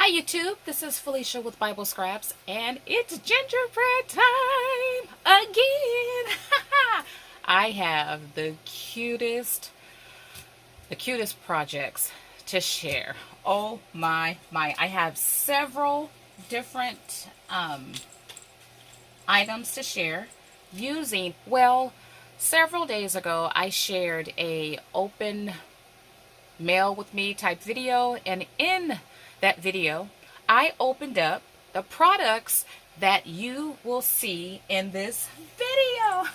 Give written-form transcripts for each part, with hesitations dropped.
Hi YouTube, this is Felicia with Bible Scraps, and it's gingerbread time again. I have the cutest projects to share. Oh my. I have several different items to share using, well, several days ago I shared a open mail with me type video, and in that video I opened up the products that you will see in this video.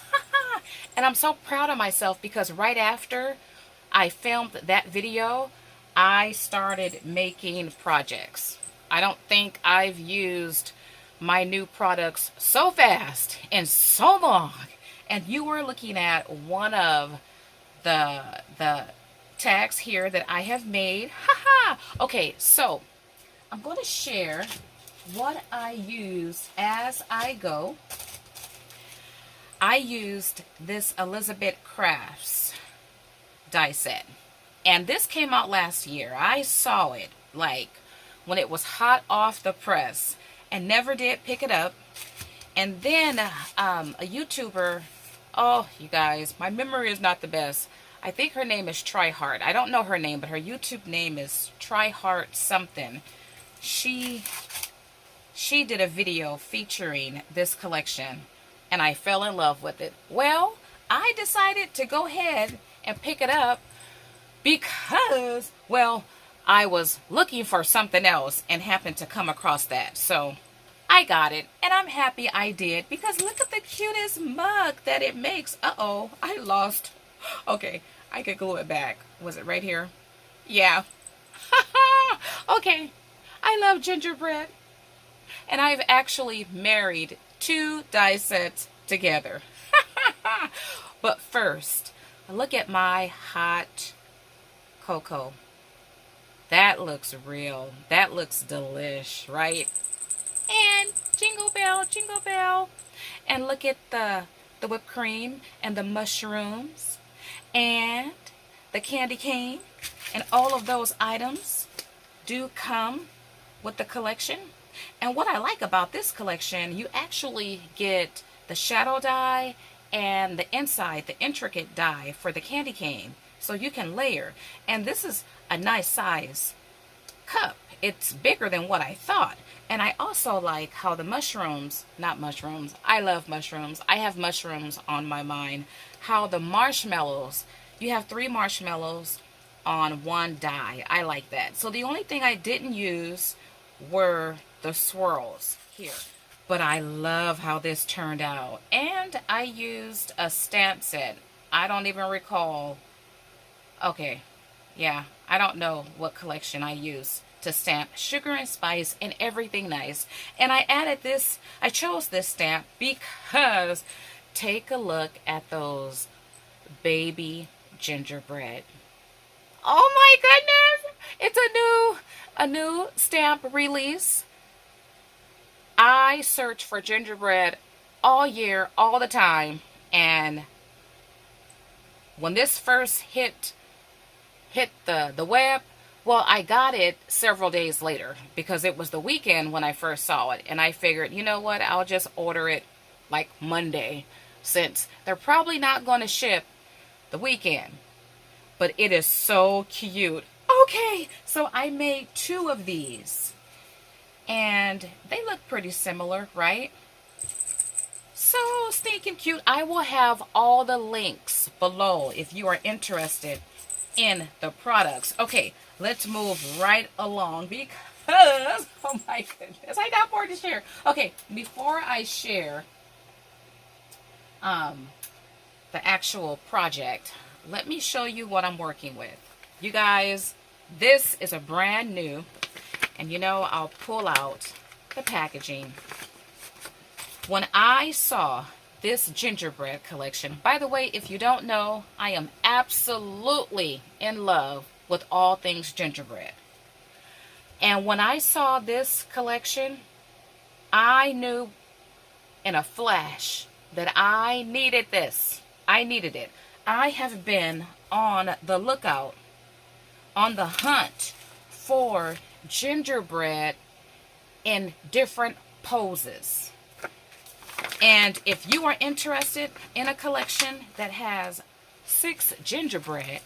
And I'm so proud of myself because right after I filmed that video I started making projects. I don't think I've used my new products so fast and so long. And you are looking at one of the tags here that I have made. Okay, so I'm going to share what I use as I go. I used this Elizabeth Crafts die set, and this came out last year. I saw it like when it was hot off the press and never did pick it up. And then a YouTuber, oh you guys, my memory is not the best. I think her name is Tryheart. I don't know her name, but her YouTube name is Tryheart something. She did a video featuring this collection, and I fell in love with it. Well, I decided to go ahead and pick it up because, well, I was looking for something else and happened to come across that. So I got it, and I'm happy I did because look at the cutest mug that it makes. Uh-oh, I lost. Okay, I could glue it back. Was it right here? Yeah. Okay, I love gingerbread. And I've actually married two die sets together. But first, look at my hot cocoa. That looks real. That looks delish, right? And jingle bell, jingle bell. And look at the whipped cream and the mushrooms and the candy cane, and all of those items do come with the collection. And what I like about this collection, you actually get the shadow die and the inside, the intricate die for the candy cane, so you can layer. And this is a nice size cup. It's bigger than what I thought. And I also like how the mushrooms, not mushrooms, I love mushrooms, I have mushrooms on my mind, how the marshmallows, you have 3 marshmallows on one die. I like that. So the only thing I didn't use were the swirls here. But I love how this turned out. And I used a stamp set. I don't even recall. Okay, yeah, I don't know what collection I used to stamp sugar and spice and everything nice. And I added this, I chose this stamp because take a look at those baby gingerbread. Oh my goodness, it's a new stamp release. I search for gingerbread all year, all the time, and when this first hit the web, well, I got it several days later because it was the weekend when I first saw it, and I figured, you know what, I'll just order it like Monday since they're probably not going to ship the weekend. But it is so cute. Okay, so I made 2 of these, and they look pretty similar, right? So stinking cute. I will have all the links below if you are interested in the products. Okay, let's move right along because, oh my goodness, I got more to share. Okay, before I share the actual project, let me show you what I'm working with. You guys, this is a brand new, and you know, I'll pull out the packaging. When I saw this gingerbread collection, by the way, if you don't know, I am absolutely in love with all things gingerbread. And when I saw this collection, I knew in a flash that I needed this. I needed it. I have been on the lookout, on the hunt for gingerbread in different poses. And if you are interested in a collection that has 6 gingerbread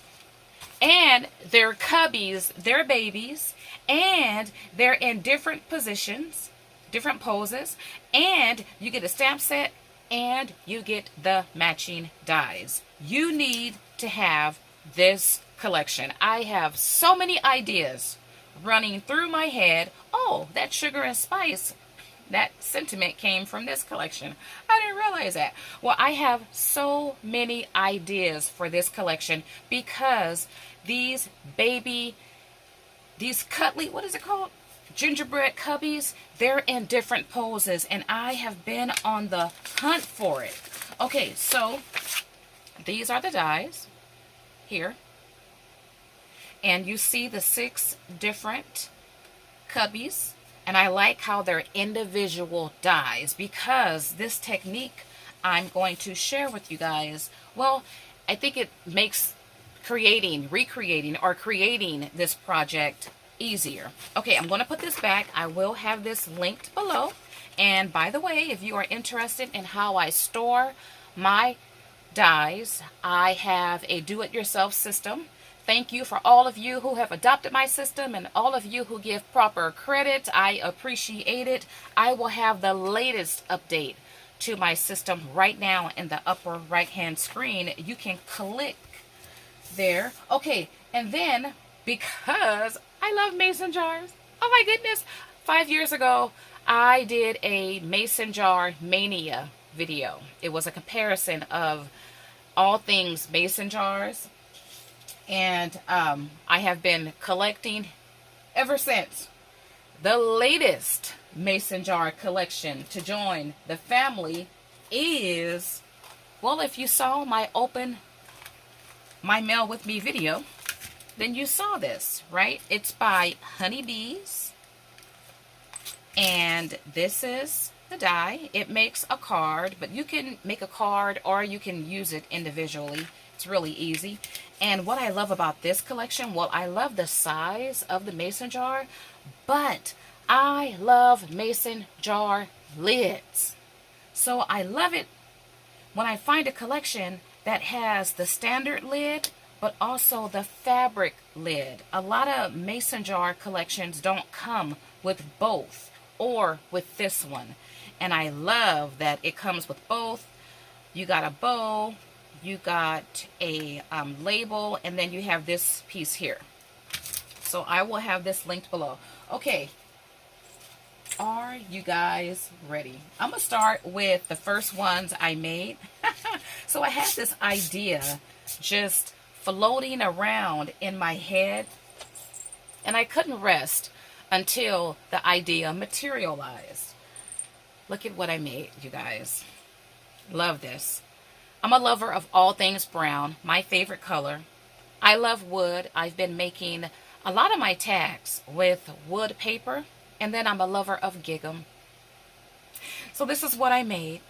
and their cubbies, their babies, and they're in different positions, different poses, and you get a stamp set and you get the matching dies, you need to have this collection. I have so many ideas running through my head. Oh, that sugar and spice, that sentiment came from this collection. I didn't realize that. Well, I have so many ideas for this collection because these cutley, what is it called? Gingerbread cubbies, they're in different poses and I have been on the hunt for it. Okay, so these are the dies here. And you see the 6 different cubbies. And I like how they're individual dies because this technique I'm going to share with you guys, well, I think it makes recreating or creating this project easier. Okay, I'm going to put this back. I will have this linked below. And by the way, if you are interested in how I store my dies, I have a do-it-yourself system. Thank you for all of you who have adopted my system and all of you who give proper credit. I appreciate it. I will have the latest update to my system right now in the upper right hand screen. You can click there. Okay, and then because I love mason jars, oh my goodness, 5 years ago I did a mason jar mania video. It was a comparison of all things mason jars. And I have been collecting ever since. The latest mason jar collection to join the family is, well, if you saw my open my mail with me video, then you saw this, right? It's by Honeybees. And this is the die. It makes a card, but you can make a card or you can use it individually. It's really easy. And what I love about this collection, well, I love the size of the mason jar, but I love mason jar lids. So I love it when I find a collection that has the standard lid, but also the fabric lid. A lot of mason jar collections don't come with both or with this one. And I love that it comes with both. You got a bow, you got a label, and then you have this piece here. So I will have this linked below. Okay, are you guys ready? I'm gonna start with the first ones I made. So I had this idea just floating around in my head, and I couldn't rest until the idea materialized. Look at what I made, you guys. Love this. I'm a lover of all things brown, my favorite color. I love wood. I've been making a lot of my tags with wood paper, and then I'm a lover of gingham. So this is what I made.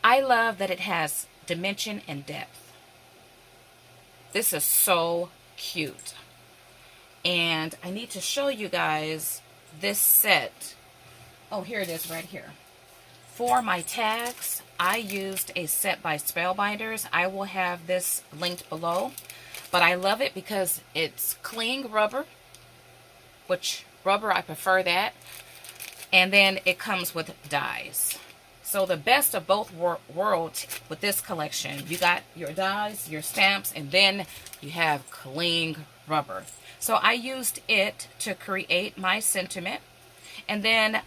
I love that it has dimension and depth. This is so cute. And I need to show you guys this set. Oh, here it is right here. For my tags, I used a set by Spellbinders. I will have this linked below. But I love it because it's cling rubber, which rubber, I prefer that. And then it comes with dies. So the best of both worlds with this collection. You got your dies, your stamps, and then you have cling rubber. So I used it to create my sentiment. And then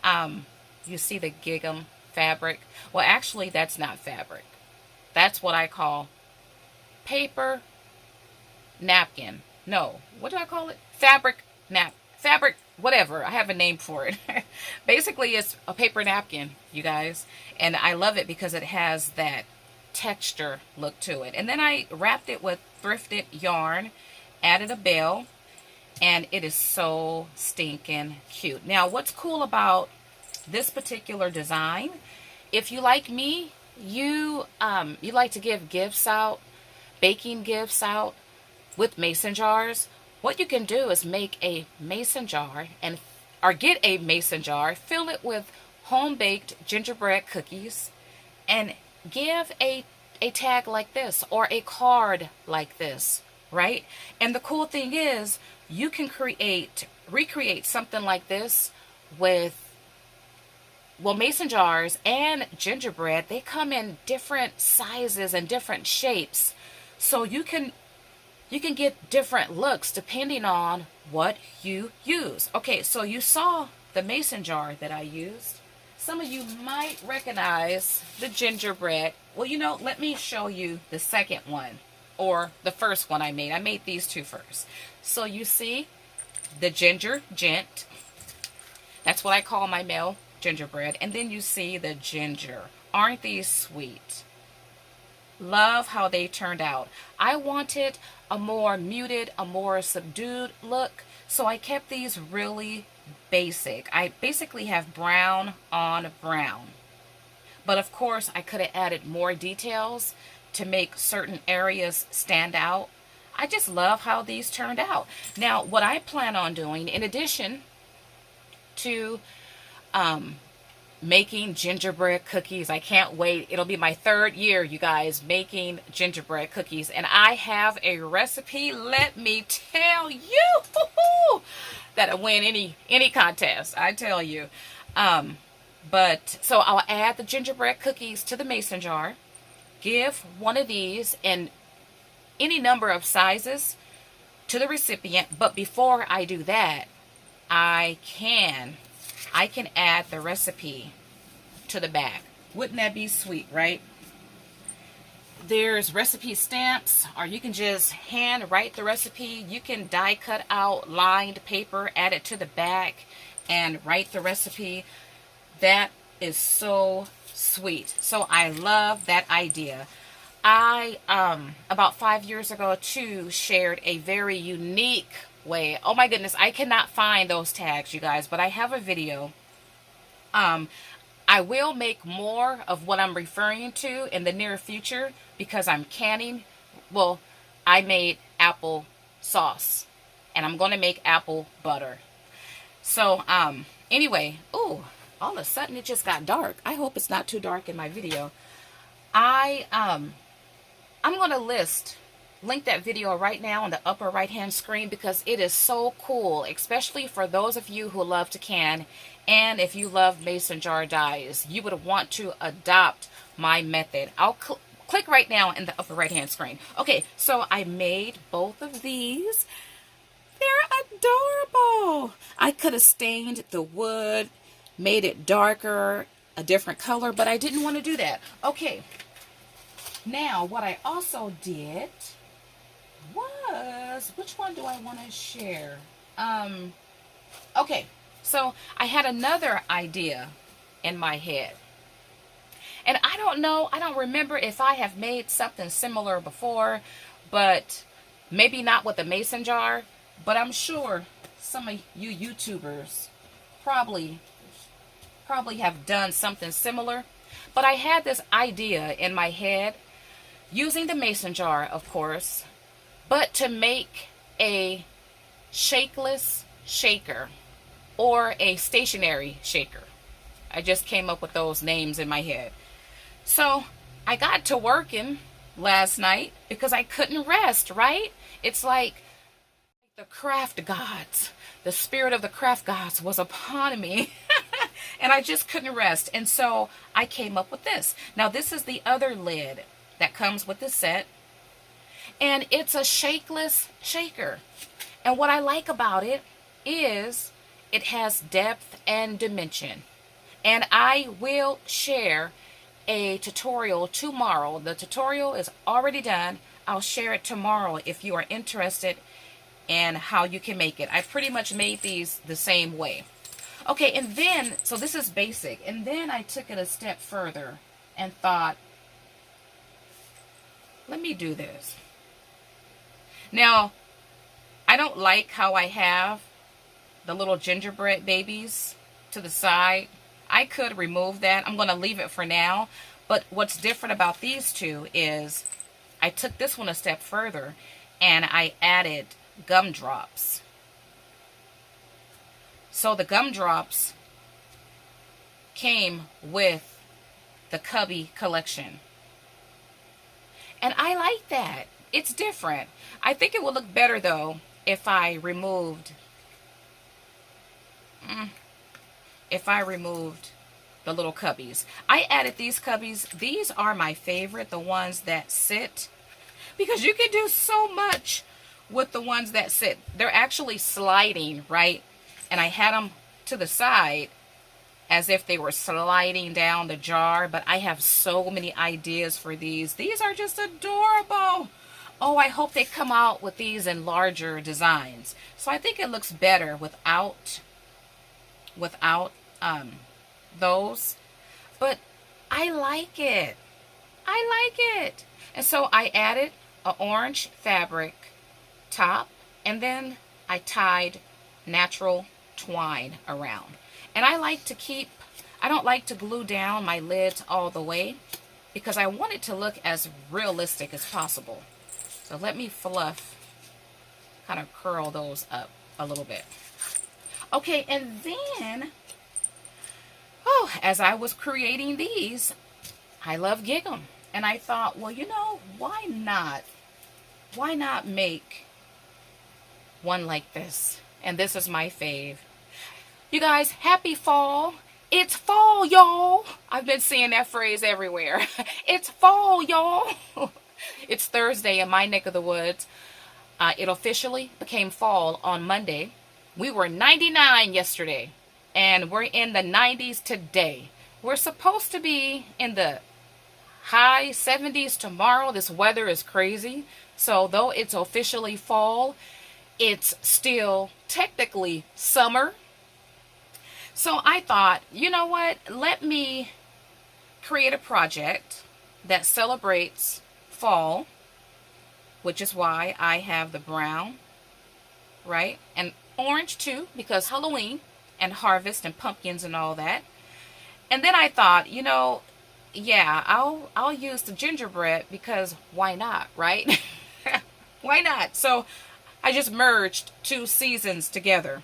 you see the gingham fabric. Well, actually, that's not fabric. That's what I call paper napkin. No, what do I call it? Fabric, whatever. I have a name for it. Basically, it's a paper napkin, you guys. And I love it because it has that texture look to it. And then I wrapped it with thrifted yarn, added a bell, and it is so stinking cute. Now, what's cool about this particular design, if you like me, you like to give gifts out, baking gifts out with mason jars. what you can do is make a mason jar or get a mason jar, fill it with home-baked gingerbread cookies, and give a tag like this or a card like this, right? And the cool thing is you can recreate something like this with, well, mason jars and gingerbread. They come in different sizes and different shapes. So you can get different looks depending on what you use. Okay, so you saw the mason jar that I used. Some of you might recognize the gingerbread. Well, you know, let me show you the second one, or the first one I made. I made these two first. So you see the ginger gent. That's what I call my male gingerbread. And then you see the ginger. Aren't these sweet? Love how they turned out. I wanted a more muted, a more subdued look, so I kept these really basic. I basically have brown on brown. But of course, I could have added more details to make certain areas stand out. I just love how these turned out. Now, what I plan on doing, in addition to making gingerbread cookies, I can't wait. It'll be my 3rd year, you guys, making gingerbread cookies. And I have a recipe, let me tell you, that'll win any contest, I tell you. But so I'll add the gingerbread cookies to the mason jar, give one of these in any number of sizes to the recipient. But before I do that, I can add the recipe to the back. Wouldn't that be sweet, right? There's recipe stamps, or you can just hand write the recipe. You can die cut out lined paper, add it to the back, and write the recipe. That is so sweet. So I love that idea. I, about 5 years ago too, shared a very unique way. Oh my goodness, I cannot find those tags, you guys, but I have a video. I will make more of what I'm referring to in the near future because I'm canning. Well, I made apple sauce and I'm going to make apple butter. So, anyway, ooh, all of a sudden it just got dark. I hope it's not too dark in my video. I'm going to link that video right now on the upper right hand screen because it is so cool, especially for those of you who love to can, and if you love mason jar dies, you would want to adopt my method. I'll click right now in the upper right hand screen. Okay, so I made both of these. They're adorable. I could have stained the wood, made it darker, a different color, but I didn't want to do that. Okay, now what I also did was, which one do I want to share? Okay, so I had another idea in my head. And I don't know, I don't remember if I have made something similar before, but maybe not with the mason jar, but I'm sure some of you YouTubers probably have done something similar. But I had this idea in my head, using the mason jar, of course, but to make a shakeless shaker or a stationary shaker. I just came up with those names in my head. So I got to working last night because I couldn't rest, right? It's like the craft gods, the spirit of the craft gods was upon me and I just couldn't rest. And so I came up with this. Now this is the other lid that comes with the set. And it's a shakeless shaker. And what I like about it is it has depth and dimension. And I will share a tutorial tomorrow. The tutorial is already done. I'll share it tomorrow if you are interested in how you can make it. I pretty much made these the same way. Okay, and then, so this is basic. And then I took it a step further and thought, let me do this. Now, I don't like how I have the little gingerbread babies to the side. I could remove that. I'm going to leave it for now. But what's different about these two is I took this one a step further and I added gumdrops. So the gumdrops came with the Cubby collection. And I like that. It's different. I think it would look better though if I removed the little cubbies. I added these cubbies. These are my favorite, the ones that sit, because you can do so much with the ones that sit. They're actually sliding, right? And I had them to the side as if they were sliding down the jar, but I have so many ideas for these. These are just adorable. Oh, I hope they come out with these in larger designs. So I think it looks better without those, but I like it. I like it. And so I added an orange fabric top, and then I tied natural twine around. And I don't like to glue down my lids all the way because I want it to look as realistic as possible. So let me fluff, kind of curl those up a little bit. Okay, and then, as I was creating these, I love gig 'em. And I thought, well, you know, why not? Why not make one like this? And this is my fave. You guys, happy fall. It's fall, y'all. I've been seeing that phrase everywhere. It's fall, y'all. It's Thursday in my neck of the woods. It officially became fall on Monday. We were 99 yesterday, and we're in the 90s today. We're supposed to be in the high 70s tomorrow. This weather is crazy. So though it's officially fall, it's still technically summer. So I thought, you know what? Let me create a project that celebrates fall, which is why I have the brown, right? And orange too, because Halloween and harvest and pumpkins and all that. And then I thought, you know, yeah, I'll use the gingerbread because why not, right? Why not? So I just merged two seasons together.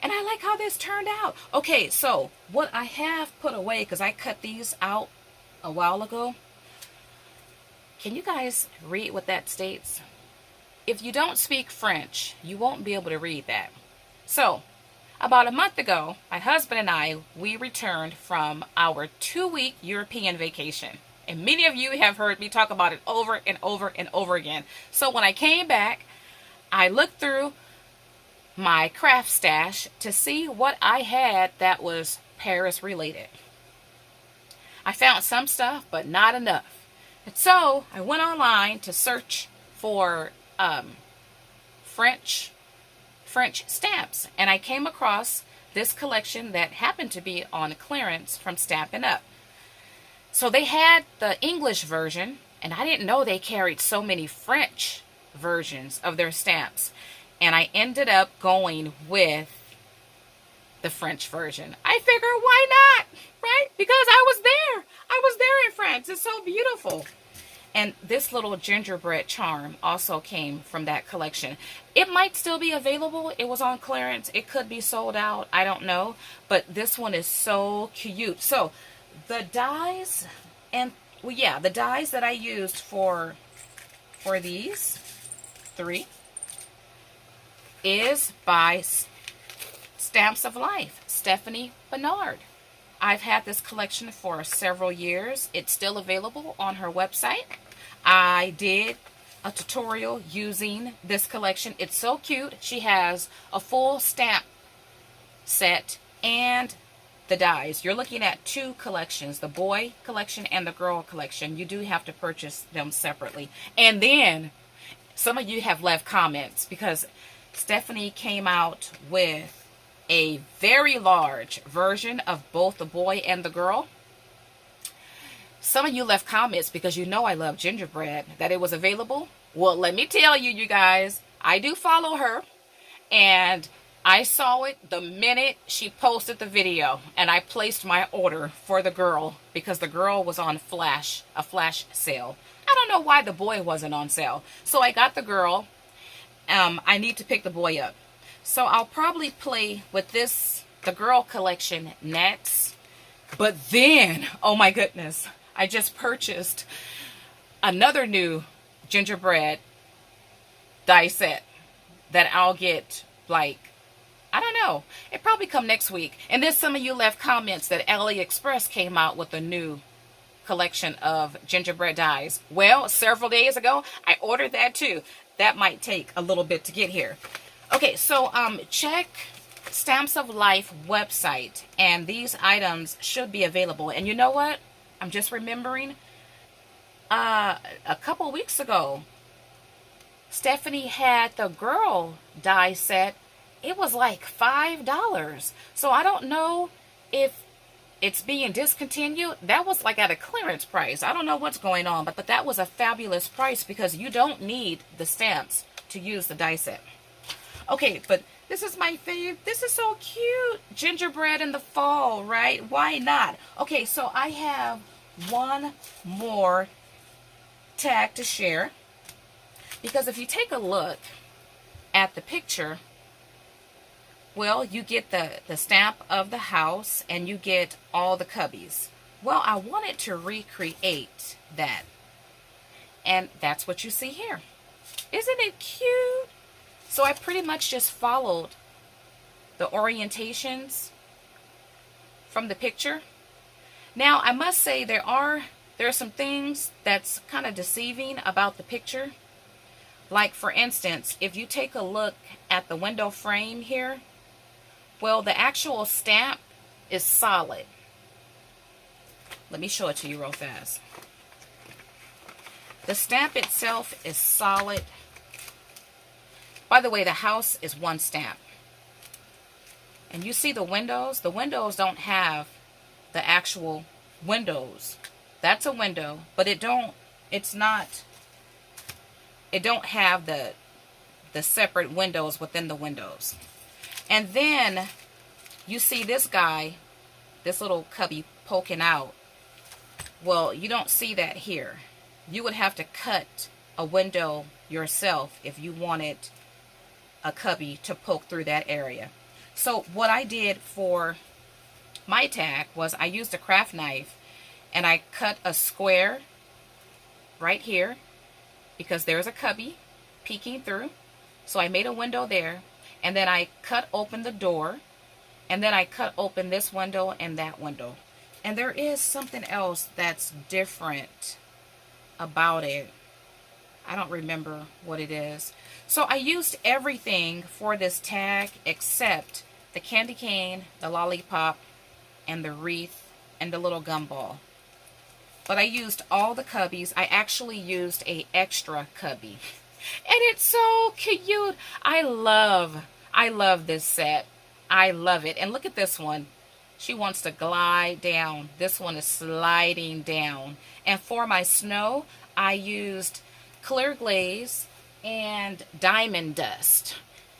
And I like how this turned out. Okay, so what I have put away, because I cut these out a while ago. Can you guys read what that states? If you don't speak French, you won't be able to read that. So, about a month ago, my husband and I, we returned from our 2-week European vacation. And many of you have heard me talk about it over and over and over again. So when I came back, I looked through my craft stash to see what I had that was Paris related. I found some stuff, but not enough. And so I went online to search for French stamps, and I came across this collection that happened to be on clearance from Stampin' Up. So they had the English version, and I didn't know they carried so many French versions of their stamps. And I ended up going with the French version. I figure, why not, right? Because I was there. I was there in France. It's so beautiful. And this little gingerbread charm also came from that collection. It might still be available. It was on clearance. It could be sold out. I don't know. But this one is so cute. So the dies, and well, yeah, the dies that I used for these 3 is by Stamps of Life, Stephanie Bernard. I've had this collection for several years. It's still available on her website. I did a tutorial using this collection. It's so cute. She has a full stamp set and the dies. You're looking at 2 collections, the boy collection and the girl collection. You do have to purchase them separately. And then some of you have left comments because Stephanie came out with a very large version of both the boy and the girl. Some of you left comments because you know I love gingerbread, that it was available. Well, let me tell you, you guys, I do follow her, and I saw it the minute she posted the video, and I placed my order for the girl because the girl was on a flash sale. I don't know why the boy wasn't on sale. So I got the girl. I need to pick the boy up. So I'll probably play with this, the girl collection next. But then, oh my goodness, I just purchased another new gingerbread die set that I'll get, like, I don't know. It probably come next week. And then some of you left comments that AliExpress came out with a new collection of gingerbread dies. Well, several days ago, I ordered that too. That might take a little bit to get here. Okay, so check Stamps of Life website, and these items should be available. And you know what? I'm just remembering a couple weeks ago, Stephanie had the girl die set. It was like $5. So I don't know if it's being discontinued. That was like at a clearance price. I don't know what's going on, but that was a fabulous price because you don't need the stamps to use the die set. Okay, but this is my favorite. This is so cute. Gingerbread in the fall, right? Why not? Okay, so I have one more tag to share. Because if you take a look at the picture, well, you get the stamp of the house and you get all the cubbies. Well, I wanted to recreate that. And that's what you see here. Isn't it cute? So I pretty much just followed the orientations from the picture. Now, I must say there are some things that's kind of deceiving about the picture. Like, for instance, if you take a look at the window frame here, well, the actual stamp is solid. Let me show it to you real fast. The stamp itself is solid. By the way, the house is one stamp. And you see the windows? The windows don't have the actual windows. That's a window, but it don't have the separate windows within the windows. And then you see this guy, this little cubby poking out. Well, you don't see that here. You would have to cut a window yourself if you wanted a cubby to poke through that area. So what I did for my tag was I used a craft knife and I cut a square right here because there's a cubby peeking through. So I made a window there, and then I cut open the door, and then I cut open this window and that window. And there is something else that's different about it. I don't remember what it is. So I used everything for this tag except the candy cane, the lollipop, and the wreath, and the little gumball. But I used all the cubbies. I actually used a extra cubby. And it's so cute. I love this set. I love it. And look at this one. She wants to glide down. This one is sliding down. And for my snow, I used clear glaze and diamond dust.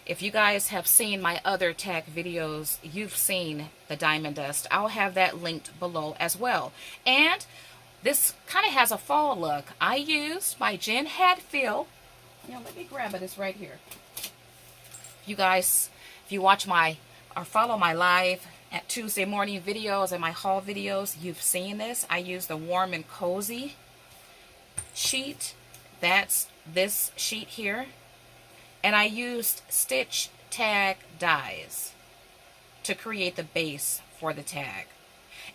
If you guys have seen my other tag videos, you've seen the diamond dust. I'll have that linked below as well. And this kind of has a fall look. I used my Jen Hadfield. Let me grab it. It's right here. You guys, if you watch or follow my live at Tuesday morning videos and my haul videos, you've seen this. I use the Warm and Cozy sheet. That's this sheet here. And I used stitch tag dies to create the base for the tag.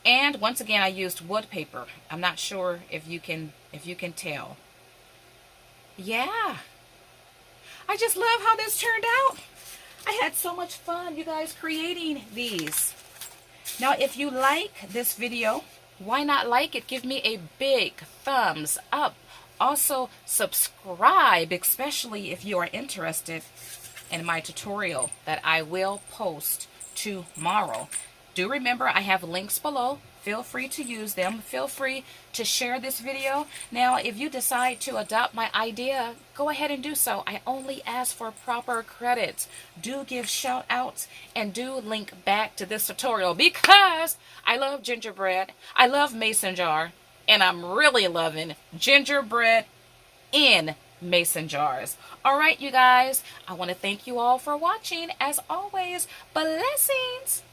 And once again, I used wood paper. I'm not sure if you can tell. Yeah. I just love how this turned out. I had so much fun, you guys, creating these. Now, if you like this video, why not like it? Give me a big thumbs up. Also, subscribe, especially if you are interested in my tutorial that I will post tomorrow. Do remember, I have links below. Feel free to use them. Feel free to share this video. Now, if you decide to adopt my idea, go ahead and do so. I only ask for proper credits. Do give shout outs and do link back to this tutorial because I love gingerbread. I love mason jar. And I'm really loving gingerbread in mason jars. All right, you guys, I want to thank you all for watching. As always, blessings.